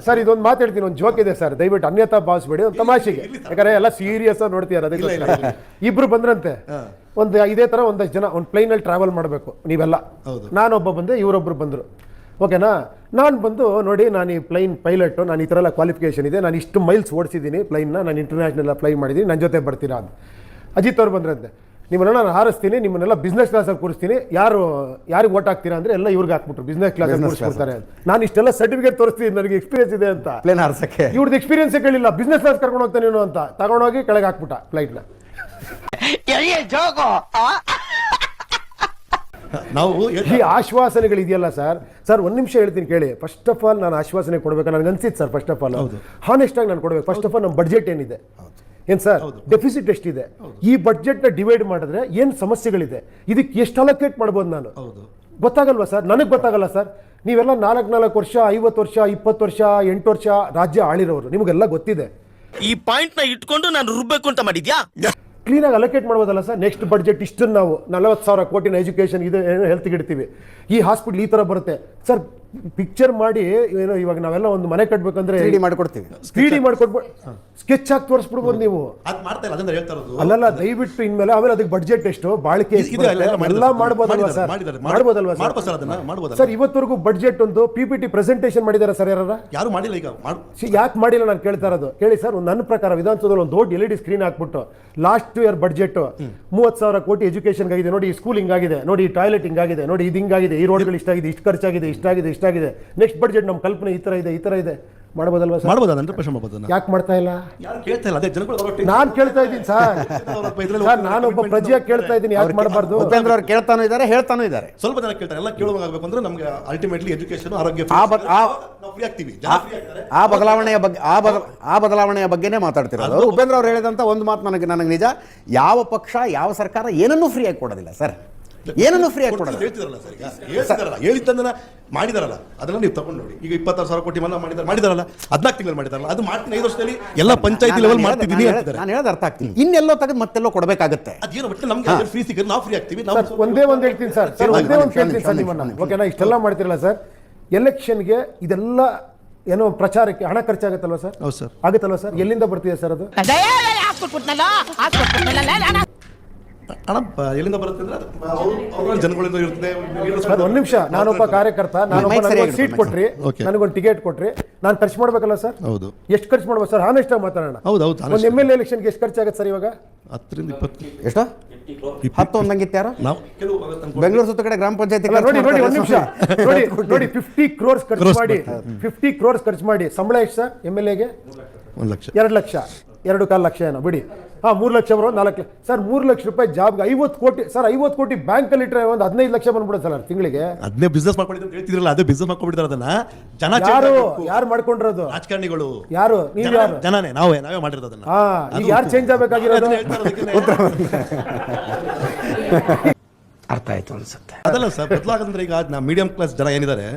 Sir ಇದೊಂದು ಮಾತು ಹೇಳ್ತೀನಿ, ಒಂದು ಜೋಕ್ ಇದೆ ಸರ್, ದಯವಿಟ್ಟು ಅನ್ಯತಾ ಭಾವಿಸ್ಬೇಡಿ, ಒಂದು ತಮಾಷೆಗೆ, ಯಾಕಂದ್ರೆ ಎಲ್ಲ ಸೀರಿಯಸ್ ಆಗಿ ನೋಡ್ತೀರ ಅದಕ್ಕೆ. ಇಬ್ರು ಬಂದ್ರಂತೆ, ಒಂದು ಇದೇ ತರ ಒಂದಷ್ಟು ಜನ ಒಂದು ಪ್ಲೈನಲ್ಲಿ ಟ್ರಾವೆಲ್ ಮಾಡಬೇಕು ನೀವೆಲ್ಲ, ನಾನೊಬ್ಬ ಬಂದೆ, ಇವರೊಬ್ರು ಬಂದರು, ಓಕೆನಾ. ನಾನು ಬಂದು ನೋಡಿ ನಾನು ಈ ಪ್ಲೈನ್ ಪೈಲಟು, ನಾನು ಈ ಥರ ಎಲ್ಲ ಕ್ವಾಲಿಫಿಕೇಷನ್ ಇದೆ, ನಾನು ಇಷ್ಟು ಮೈಲ್ಸ್ ಓಡಿಸಿದ್ದೀನಿ ಪ್ಲೈನ್ನ, ನಾನು ಇಂಟರ್ನ್ಯಾಷನಲ್ ಫ್ಲೈ ಮಾಡಿದ್ದೀನಿ, ನನ್ನ ಜೊತೆ ಬರ್ತೀರಾ ಅಂತ. ಅಜಿತ್ ಅವ್ರು ಬಂದ್ರಂತೆ, ನಿಮ್ಮನ್ನ ನಾನು ಹಾರಿಸ್ತೀನಿ, ನಿಮ್ಮನ್ನೆಲ್ಲ ಬಿಸ್ನೆಸ್ ಕ್ಲಾಸಲ್ಲಿ ಕೂರಿಸ್ತೀನಿ, ಯಾರಿಗೆ ಓಟ್ ಹಾಕ್ತೀರಾ ಅಂದರೆ ಎಲ್ಲ ಇವ್ರಿಗೆ ಹಾಕ್ಬಿಟ್ರು ಬಿಸ್ನೆಸ್ ಕ್ಲಾಸಲ್ಲಿ ಕೂರಿಸ್ಬಿಡ್ತಾರೆ ಅಂತ. ನಾನು ಇಷ್ಟೆಲ್ಲ ಸರ್ಟಿಫಿಕೇಟ್ ತೋರಿಸ್ತೀನಿ, ನನಗೆ ಎಕ್ಸ್ಪೀರಿಯನ್ಸ್ ಇದೆ ಅಂತ. ಪ್ಲೇನ್ ಹಾರಿಸಕ್ಕೆ ಇವ್ರದ್ದು ಎಕ್ಸ್ಪೀರಿಯನ್ಸೇ ಕೇಳಿಲ್ಲ, ಬಿಸ್ನೆಸ್ ಕ್ಲಾಸ್ ಕರ್ಕೊಂಡು ಹೋಗ್ತಾನೆ ನೀನು ಅಂತ ತಗೊಂಡೋಗಿ ಕೆಳಗೆ ಹಾಕ್ಬಿಟ್ಟ ಫ್ಲೈಟ್ನ. ನಾವು ಈ ಆಶ್ವಾಸನೆಗಳಿದೆಯಲ್ಲ ಸರ್ ಒಂದು ನಿಮಿಷ ಹೇಳ್ತೀನಿ ಕೇಳಿ. ಫಸ್ಟ್ ಆಫ್ ಆಲ್ ನಾನು ಆಶ್ವಾಸನೆ ಕೊಡಬೇಕು ನನಗೆ ಅನ್ಸಿತ್ತು sir. First of all honest ಆಗಿ ನಾನು ಕೊಡಬೇಕು. ಫಸ್ಟ್ ಆಫ್ ಆಲ್ ನಮ್ಮ ಬಡ್ಜೆಟ್ ಏನಿದೆ ಏನು ಸರ್, ಡೆಫಿಸಿಟ್ ಎಷ್ಟಿದೆ, ಈ ಬಡ್ಜೆಟ್ನ ಡಿವೈಡ್ ಮಾಡಿದ್ರೆ ಏನು ಸಮಸ್ಯೆಗಳಿದೆ, ಇದಕ್ಕೆ ಎಷ್ಟು ಅಲೋಕೇಟ್ ಮಾಡ್ಬೋದು ನಾನು ಗೊತ್ತಾಗಲ್ವಾ ಸರ್, ನನಗೆ ಗೊತ್ತಾಗಲ್ಲ ಸರ್. ನೀವೆಲ್ಲ 4 ವರ್ಷ 50 ವರ್ಷ 20 ವರ್ಷ 8 ವರ್ಷ ರಾಜ್ಯ ಆಳಿರೋರು, ನಿಮಗೆಲ್ಲ ಗೊತ್ತಿದೆ. ಈ ಪಾಯಿಂಟ್ ನ ಇಟ್ಕೊಂಡು ನಾನು ರುಬ್ಬೇಕು ಅಂತ ಮಾಡಿದ್ಯಾ? ಕ್ಲೀನಾಗಿ ಅಲೋಕೇಟ್ ಮಾಡ್ಬೋದಲ್ಲ ಸರ್. ನೆಕ್ಸ್ಟ್ ಬಡ್ಜೆಟ್ ಇಷ್ಟನ್ನು ನಾವು 40,000 ಕೋಟಿನ ಎಜುಕೇಷನ್ ಇದು ಹೆಲ್ತ್ಗೆ ಇಡ್ತೀವಿ, ಈ ಹಾಸ್ಪಿಟ್ಲ್ ಈ ಥರ ಬರುತ್ತೆ ಸರ್. ಪಿಕ್ಚರ್ ಮಾಡಿ ಏನೋ ಇವಾಗ ನಾವೆಲ್ಲ ಒಂದು ಮನೆ ಕಟ್ಟಬೇಕಂದ್ರೆ 3D ಮಾಡಿಕೊಡ್ತೀವಿ, 3D ಮಾಡ್ಕೊಡ್ಬೋದು, ಸ್ಕೆಚ್ ಹಾಕಿ ತೋರಿಸ್ಬಿಡ್ಬೋದು ನೀವು. ಅಲ್ಲಲ್ಲ ದಯವಿಟ್ಟು ಇನ್ಮೇಲೆ ಆಮೇಲೆ ಅದಕ್ಕೆ ಬಡ್ಜೆಟ್ ಎಷ್ಟು ಬಾಳಿಕೆ ಎಲ್ಲ ಮಾಡ್ಬೋದಲ್ವಾ ಸರ್, ಮಾಡ್ಬೋದಲ್ವಾ ಸರ್. ಇವತ್ತವರೆಗೂ ಬಡ್ಜೆಟ್ ಒಂದು PPT ಪ್ರೆಸೆಂಟೇಷನ್ ಮಾಡಿದಾರೆ ಸರ್ ಯಾರು ಮಾಡಿಲ್ಲ? ಈಗ ಯಾಕೆ ಮಾಡಿಲ್ಲ ನಾನು ಕೇಳ್ತಾ ಇರೋದು ಕೇಳಿ ಸರ್. ನನ್ನ ಪ್ರಕಾರ ವಿಧಾನಸೌಧದಲ್ಲಿ ಒಂದು ದೊಡ್ಡ LED ಸ್ಕ್ರೀನ್ ಹಾಕ್ಬಿಟ್ಟು ಲಾಸ್ಟ್ ಇಯರ್ ಬಡ್ಜೆಟ್ 30,000 ಕೋಟಿ ಎಜುಕೇಷನ್ಗೆ ಆಗಿದೆ, ನೋಡಿ ಈ ಸ್ಕೂಲ್ ಹಿಂಗಾಗಿದೆ, ನೋಡಿ ಈ ಟಾಯ್ಲೆಟ್ ಹಿಂಗಾಗಿದೆ, ನೋಡಿ ಇದು ಹಿಂಗಾಗಿದೆ, ಈ ರೋಡ್ಗಳು ಇಷ್ಟಾಗಿದೆ, ಇಷ್ಟು ಖರ್ಚಾಗಿದೆ, ಇಷ್ಟಾಗಿದೆ, ಇಷ್ಟಾಗಿದೆ. ನೆಕ್ಸ್ಟ್ ಬಡ್ಜೆಟ್ ನಮ್ಮ ಕಲ್ಪನೆ ಈ ಥರ ಇದೆ ಮಾಡ್ಬೋದಲ್ವಾ ಸರ್? ಮಾಡ್ಬೋದಾ? 100% ಯಾಕೆ ಮಾಡ್ತಾ ಇಲ್ಲ? ಯಾರು ಕೇಳ್ತಾ ಇಲ್ಲ, ಅದೇ ಜನಗಳು. ನಾನು ಕೇಳ್ತಾ ಇದ್ದೀನಿ ಸರ್, ನಾನೊಬ್ಬ ಪ್ರಜೆಯಾಗಿ ಕೇಳ್ತಾ ಇದ್ದೀನಿ, ಯಾಕೆ ಮಾಡಬಾರ್ದು? ಉಪೇಂದ್ರ ಅವ್ರು ಕೇಳ್ತಾನೂ ಇದ್ದಾರೆ, ಹೇಳ್ತಾನೂ ಇದ್ದಾರೆ. ಸ್ವಲ್ಪ ಜನ ಕೇಳ್ತಾರೆ, ಎಲ್ಲ ಕೇಳುವಾಗಬೇಕು ಅಂದ್ರೆ ನಮ್ಗೆ ಅಲ್ಟಿಮೇಟ್ಲಿ ಎಜುಕೇಶನ್, ಆರೋಗ್ಯ, ಆ ಬದಲಾವಣೆಯ ಬಗ್ಗೆನೇ ಮಾತಾಡ್ತಿರೋದು. ಉಪೇಂದ್ರ ಅವ್ರು ಹೇಳಿದಂತ ಒಂದು ಮಾತು ನನಗೆ ನಿಜ, ಯಾವ ಪಕ್ಷ ಯಾವ ಸರ್ಕಾರ ಏನನ್ನೂ ಫ್ರೀ ಆಗಿ ಕೊಡೋದಿಲ್ಲ ಸರ್, ಏನನ್ನು ಫ್ರೀ ಆಗಿ ಕೊಡೋದು. ಹೇಳಿದ್ದನ್ನ ಮಾಡಿದಾರಲ್ಲ, ಅದನ್ನ ನೀವು ತಗೊಂಡು ನೋಡಿ. ಈಗ 26,000 ಕೋಟಿ ಮನ್ನಾ ಮಾಡಿದಾರಲ್ಲ, 14 ತಿಂಗಳು ಮಾಡಿದಾರಲ್ಲ, ಅದು ಮಾಡ್ತೀನಿ 5 ವರ್ಷದಲ್ಲಿ ಎಲ್ಲ ಪಂಚಾಯತಿ ಲೆವೆಲ್ ಮಾಡ್ತಿದ್ದೀನಿ ಅಂತಾರೆ. ನಾನು ಹೇಳೋದು ಅರ್ಥ ಆಗ್ತೀನಿ, ಇನ್ನೆಲ್ಲೋ ತೆಗೆದು ಮತ್ತೆಲ್ಲೋ ಕೊಡಬೇಕಾಗುತ್ತೆ. ಅದೇನು ಒಟ್ಟು ನಮ್ಗೆ ಫ್ರೀ ಸಿಕ್ಕರೆ ನಾವು ಫ್ರೀ ಆಗ್ತೀವಿ. ಒಂದೇ ಒಂದು ಹೇಳ್ತೀನಿ ಸರ್, ಒಂದೇ ಒಂದು ಕೇಳ್ತೀನಿ ಸರ್ ನಿಮ್ಮನ್ನ, ಓಕೆನಾ? ಇಷ್ಟೆಲ್ಲ ಮಾಡ್ತಿರಲ್ಲ ಸರ್, ಎಲೆಕ್ಷನ್ಗೆ ಇದೆಲ್ಲ ಏನೋ ಪ್ರಚಾರಕ್ಕೆ ಹಣ ಖರ್ಚಾಗತ್ತಲ್ವ ಸರ್? ಹೌದು ಸರ್, ಆಗುತ್ತಲ್ವ ಸರ್? ಎಲ್ಲಿಂದ ಬರ್ತಿದೆ ಸರ್ ಅದು ಹಣ? ಎಲ್ಲಿಂದ ಬರುತ್ತೆ ಅಂದ್ರೆ ಜನಗಳಿಂದ ಇರ್ತದೆ. ಒಂದು ನಿಮಿಷ, ನಾನೊಬ್ಬ ಕಾರ್ಯಕರ್ತ, ನಾನೊಬ್ಬ ಸೀಟ್ ಕೊಟ್ರಿ, ನನಗೊಂದು ಟಿಕೆಟ್ ಕೊಟ್ರಿ, ನಾನು ಖರ್ಚು ಮಾಡ್ಬೇಕಲ್ಲ ಸರ್? ಹೌದು. ಎಷ್ಟು ಖರ್ಚು ಮಾಡ್ಬೋದು ಸರ್? ಹಾನೆಸ್ಟ್ ಆಗಿ ಮಾತಾಡೋಣ. ಒಂದು MLA ಎಲೆಕ್ಷನ್ಗೆ ಎಷ್ಟು ಖರ್ಚಾಗತ್ತೆ ಸರ್ ಇವಾಗ? 10 ರಿಂದ 20. ಎಷ್ಟು? 10 ಒಂದಂಗಿತ್ತು ಯಾರು? ಬೆಂಗಳೂರು ಸುತ್ತ ಕಡೆ ಗ್ರಾಮ ಪಂಚಾಯತಿ ನೋಡಿ ಒಂದು ನಿಮಿಷ ನೋಡಿ 50 crores ಖರ್ಚು ಮಾಡಿ ಸಂಬಳ ಎಷ್ಟು ಸರ್ MLAಗೆ? 1 ಲಕ್ಷ 2 ಲಕ್ಷ 2.25 ಲಕ್ಷ ಏನೋ ಬಿಡಿ. 3 ಲಕ್ಷ ಬರೋ 4 ಲಕ್ಷ ಸರ್. 3 ಲಕ್ಷ ರೂಪಾಯಿ ಜಾಬ್ಗೆ 50 ಕೋಟಿ ಸರ್. 50 ಕೋಟಿ ಬ್ಯಾಂಕಲ್ಲಿ ಇಟ್ಟರೆ ಒಂದು 15 ಲಕ್ಷ ಬಂದ್ಬಿಡುತ್ತೆ ಸರ್ ತಿಂಗಳಿಗೆ. ಅದನ್ನೇ ಬಿಸ್ನೆಸ್ ಮಾಡ್ಕೊಂಡಿದ್ದು ಹೇಳ್ತಿದ್ರಲ್ಲ, ಅದೇ ಬಿಸ್ನೆಸ್ ಮಾಡ್ಕೊಂಡಿದ್ದಾರೆ. ಅದನ್ನ ಜನ ಯಾರು ಮಾಡ್ಕೊಂಡಿರೋದು? ರಾಜಕಾರಣಿಗಳು. ಯಾರು? ನೀವು ಯಾರು? ಜನನೇ, ನಾವೇ ಮಾಡಿರೋದು ಅದನ್ನ. ಈಗ ಯಾರು ಚೇಂಜ್ ಆಗಬೇಕಾಗಿರೋದು? ಅರ್ಥ ಆಯ್ತು ಅನ್ಸುತ್ತೆ. ಅದಲ್ಲ ಸರ್, ಬದಲಾಗಂದ್ರೆ ಈಗ ಮೀಡಿಯಂ ಕ್ಲಾಸ್ ಜನ ಏನಿದ್ದಾರೆ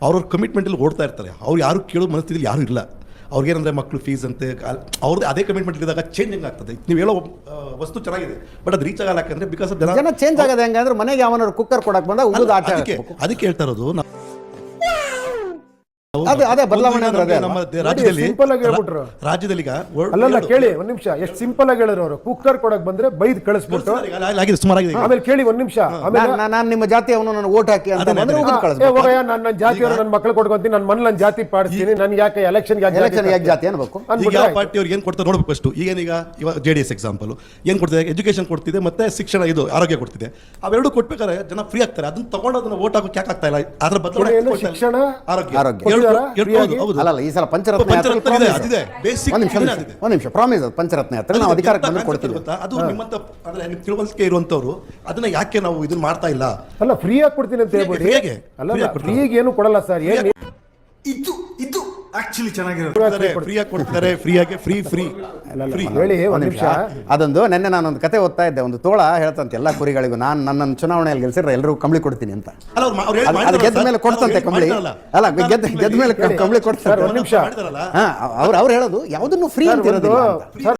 ಅವ್ರ ಕಮಿಟ್ಮೆಂಟಲ್ಲಿ ಓಡ್ತಾ ಇರ್ತಾರೆ. ಅವ್ರು ಯಾರು ಕೇಳೋ ಮನಸ್ಥಿತಿಯಲ್ಲಿ ಯಾರು ಇಲ್ಲ. ಅವ್ರಿಗೇನಂದ್ರೆ ಮಕ್ಕಳು ಫೀಸ್ ಅಂತೆ, ಅವ್ರದ್ದು ಅದೇ ಕಮಿಟ್ಮೆಂಟ್ ಇದ್ದಾಗ ಚೇಂಜಿಂಗ್ ಆಗ್ತದೆ. ನೀವು ಹೇಳೋ ವಸ್ತು ಚೆನ್ನಾಗಿದೆ, ಬಟ್ ಅದು ರೀಚ್ ಆಗಲ್ಲ. ಯಾಕಂದ್ರೆ ಬಿಕಾಸ್ ಆಫ್ ಜನ ಚೇಂಜ್ ಆಗೋದು ಹೆಂಗಂದ್ರೆ ಮನೆಗೆ ಅವನವ್ರು ಕುಕ್ಕರ್ ಕೊಡಕ್ ಬಂದಾಗ ಅದಕ್ಕೆ ಹೇಳ್ತಾ ಇರೋದು. ಅದೇ ಬದಲಾವಣೆ ನಮ್ಮ ರಾಜ್ಯದಲ್ಲಿ ರಾಜ್ಯದಲ್ಲಿ ಈಗ ಅಲ್ಲಲ್ಲ ಕೇಳಿ ಒಂದ್ ನಿಮಿಷ, ಎಷ್ಟು ಸಿಂಪಲ್ ಆಗಿ ಹೇಳಿದ್ರು ಅವರು. ಕುಕ್ಕರ್ ಕೊಡಕ್ ಬಂದ್ರೆ ಬೈದ್ ಕಳಿಸ್ಬಿಟ್ಟು ಸುಮಾರಾಗಿದೆ. ಆಮೇಲೆ ಕೇಳಿ ಒಂದ್ ನಿಮಿಷ, ನಾನು ನಿಮ್ಮ ಜಾತಿಯವನು ನಾನು ಓಟ್ ಹಾಕಿ ಅಂತ ಹೋಗಯ್ಯ, ನನ್ನ ಜಾತಿಯವರು ನನ್ನ ಮಕ್ಕಳು ಕೊಡ್ಕೊಂತೀನಿ, ನನ್ನ ಮನೆ ನನ್ನ ಜಾತಿ ಪಾಡಿಸ್ತೀನಿ, ನನ್ಗೆ ಯಾಕೆ ಎಲೆಕ್ಷನ್ ಯಾಕೆ ಜಾತಿ ಅನ್ಬೇಕು? ಯಾವ ಪಾರ್ಟಿ ಅವ್ರಿಗೆ ಏನ್ ಕೊಡ್ತಾರೆ ನೋಡ್ಬೇಕು ಫಸ್ಟ್. ಈಗೇನೀಗ ಇವಾಗ JDS ಎಕ್ಸಾಂಪಲ್ ಏನ್ ಕೊಡ್ತಿದೆ? ಎಜುಕೇಶನ್ ಕೊಡ್ತಿದೆ, ಮತ್ತೆ ಶಿಕ್ಷಣ, ಇದು ಆರೋಗ್ಯ ಕೊಡ್ತಿದೆ. ಅವೆರಡು ಕೊಟ್ಬೇಕಾದ್ರೆ ಜನ ಫ್ರೀ ಆಗ್ತಾರೆ. ಅದನ್ನ ತಗೊಂಡು ಅದನ್ನ ಓಟ್ ಹಾಕೋಕೆ ಯಾಕೆ ಆಗ್ತಾ ಇಲ್ಲ? ಅದ್ರ ಬದಲು ಶಿಕ್ಷಣ, ಆರೋಗ್ಯ. ಅಲ್ಲ, ಈ ಸಲ ಪಂಚರತ್ನ ಒಂದ್ ನಿಮಿಷ ಪ್ರಾಮಿಸ್, ಪಂಚರತ್ನ ಯಾತ್ರೆ ನಾವು ಅಧಿಕಾರಕ್ಕೆ ಬಂದು ಕೊಡ್ತೀವಿ. ಅದು ನಿಮ್ಮಂತ ಅಂದ್ರೆ ತಿಳುವಳಿಕೆ ಇರುವಂತವ್ರು ಅದನ್ನ ಯಾಕೆ ನಾವು ಇದನ್ನ ಮಾಡ್ತಾ ಇಲ್ಲ? ಅಲ್ಲ, ಫ್ರೀ ಆಗಿ ಕೊಡ್ತೀನಿ ಅಂತ ಹೇಳ್ಬಿಡಿ. ಅಲ್ಲ, ಫ್ರೀಗೆ ಏನು ಕೊಡಲ್ಲ ಸರ್. ಇದು ಆಕ್ಚುಲಿ ಚೆನ್ನಾಗಿರುತ್ತೆ. ಫ್ರೀಯಾಗಿ ಕೊಡ್ತಾರೆ, ಫ್ರೀಯಾಗಿ ಫ್ರೀ ಹೇಳಿ ಒಂದ್ ನಿಮಿಷ. ಅದೊಂದು ನೆನ್ನೆ ನಾನೊಂದು ಕತೆ ಓದ್ತಾ ಇದ್ದೆ. ಒಂದು ತೋಳ ಹೇಳ್ತಂತೆ ಎಲ್ಲ ಕುರಿಗಳಿಗೂ, ನಾನು ನನ್ನನ್ನು ಚುನಾವಣೆಯಲ್ಲಿ ಗೆಲ್ಸಿದ್ರೆ ಎಲ್ಲರಿಗೂ ಕಂಬಳಿ ಕೊಡ್ತೀನಿ ಅಂತ. ಅದು ಗೆದ್ದ ಮೇಲೆ ಕೊಡ್ತಂತೆ ಕಂಬಳಿ. ಅಲ್ಲ, ಗೆದ್ದ ಮೇಲೆ ಕಂಬಳಿ ಕೊಡ್ತಾರೆ. ಒಂದ್ ನಿಮಿಷ, ಅವ್ರು ಹೇಳೋದು ಯಾವುದನ್ನು ಫ್ರೀ ಅಂತ ಇರೋದಿಲ್ಲ.